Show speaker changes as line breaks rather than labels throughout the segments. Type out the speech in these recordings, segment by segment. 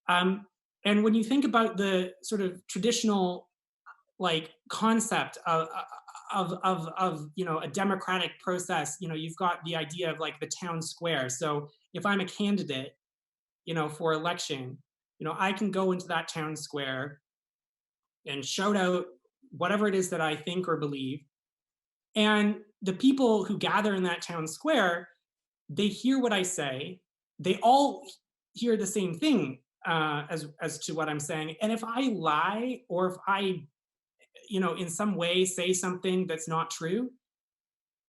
Um, and when you think about the sort of traditional like concept of a democratic process, you've got the idea of like the town square. So if I'm a candidate, for election, I can go into that town square and shout out whatever it is that I think or believe. And the people who gather in that town square, they hear what I say. They all hear the same thing as to what I'm saying. And if I lie or if I, in some way say something that's not true,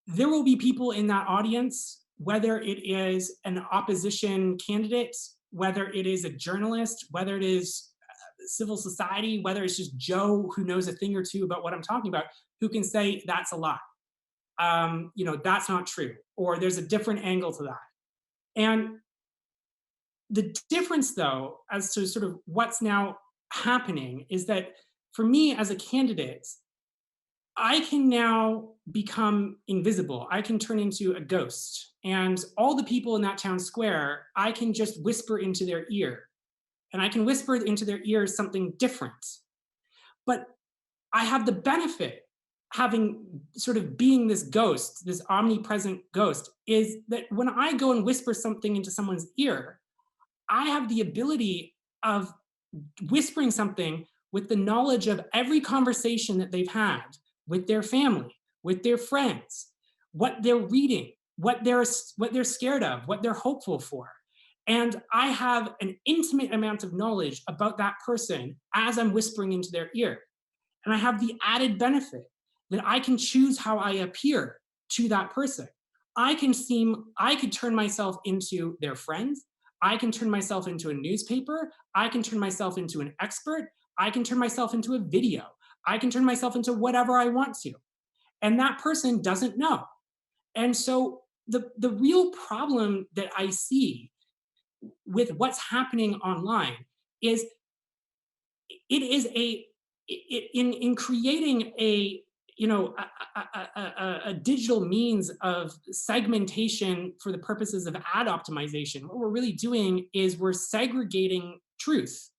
there will be people in that audience, whether it is an opposition candidate, whether it is a journalist, whether it is civil society, whether it's just Joe who knows a thing or two about what I'm talking about, who can say that's a lie. That's not true, or there's a different angle to that. And the difference, though, as to sort of what's now happening is that for me as a candidate, I can now become invisible. I can turn into a ghost. And all the people in that town square, I can just whisper into their ear. And I can whisper into their ears something different. But I have the benefit, having sort of being this ghost, this omnipresent ghost, is that when I go and whisper something into someone's ear, I have the ability of whispering something with the knowledge of every conversation that they've had with their family, with their friends, what they're reading, what they're scared of, what they're hopeful for. And I have an intimate amount of knowledge about that person as I'm whispering into their ear. And I have the added benefit that I can choose how I appear to that person. I could turn myself into their friends. I can turn myself into a newspaper. I can turn myself into an expert. I can turn myself into a video. I can turn myself into whatever I want to. And that person doesn't know. And so the real problem that I see with what's happening online is it is in creating a a digital means of segmentation for the purposes of ad optimization. What we're really doing is we're segregating truth.